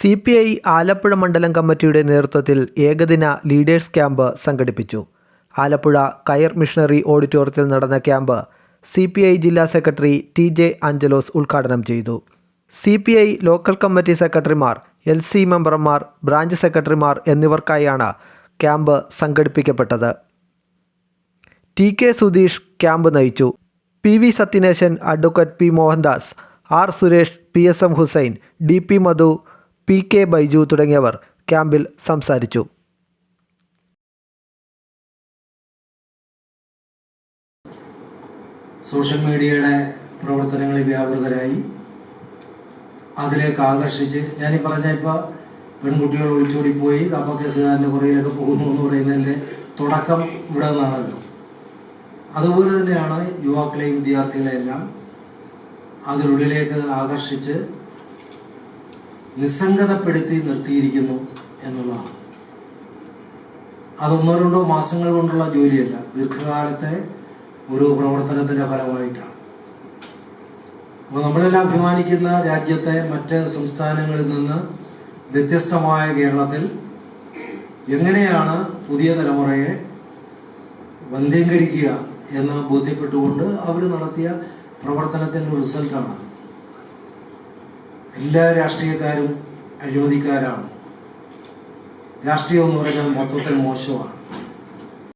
CPI Alappuzha മണ്ഡലം കമ്മിറ്റിയുടെ നേതൃത്വത്തിൽ ഏകദിന ലീഡേഴ്സ് ക്യാമ്പ് സംഘടിപ്പിച്ചു. ആലപ്പുഴ കയർ മിഷണറി ഓഡിറ്റോറിയത്തിൽ നടന്ന ക്യാമ്പ് CPI ജില്ലാ സെക്രട്ടറി TJ ആഞ്ചലോസ് ഉദ്ഘാടനം ചെയ്തു. CPI ലോക്കൽ കമ്മിറ്റി സെക്രട്ടറിമാർ, LC മെമ്പർമാർ, ബ്രാഞ്ച് സെക്രട്ടറിമാർ എന്നിവർക്കായാണ് ക്യാമ്പ് സംഘടിപ്പിക്കപ്പെട്ടത്. TK സുധീഷ് ക്യാമ്പ് നയിച്ചു. PV Sathyaneshan, advocate P Mohandas, R Suresh, PSM Hussain, DP Madhu, PK Baiju തുടങ്ങിയവർ ക്യാമ്പിൽ സംസാരിച്ചു. സോഷ്യൽ മീഡിയയുടെ പ്രവർത്തനങ്ങളിൽ വ്യാപൃതരായി അതിലേക്ക് ആകർഷിച്ച് ഞാനീ പറഞ്ഞ ഇപ്പോൾ പെൺകുട്ടികൾ ഒളിച്ചോടിപ്പോയി കപ്പക്കേസുകാരൻ്റെ പുറയിലൊക്കെ പോകുന്നു എന്ന് പറയുന്നതിൻ്റെ തുടക്കം ഇവിടെ നിന്നാണല്ലോ. അതുപോലെ തന്നെയാണ് യുവാക്കളെയും വിദ്യാർത്ഥികളെയെല്ലാം അതിനുള്ളിലേക്ക് ആകർഷിച്ച് നിസ്സംഗതപ്പെടുത്തി നിർത്തിയിരിക്കുന്നു എന്നുള്ളതാണ്. അതൊന്നോ രണ്ടോ മാസങ്ങൾ കൊണ്ടുള്ള ജോലിയല്ല, ദീർഘകാലത്തെ ഒരു പ്രവർത്തനത്തിൻ്റെ ഫലമായിട്ടാണ്. അപ്പോൾ നമ്മളെല്ലാം അഭിമാനിക്കുന്ന രാജ്യത്തെ മറ്റ് സംസ്ഥാനങ്ങളിൽ നിന്ന് വ്യത്യസ്തമായ കേരളത്തിൽ എങ്ങനെയാണ് പുതിയ തലമുറയെ വന്ധീകരിക്കുക എന്ന് ബോധ്യപ്പെട്ടുകൊണ്ട് അവർ നടത്തിയ പ്രവർത്തനത്തിൻ്റെ റിസൾട്ടാണ്. എല്ലാ രാഷ്ട്രീയക്കാരും അഴിമതിക്കാരാണ്. രാഷ്ട്രീയം എന്ന് പറഞ്ഞാൽ മൊത്തത്തിൽ മോശമാണ്.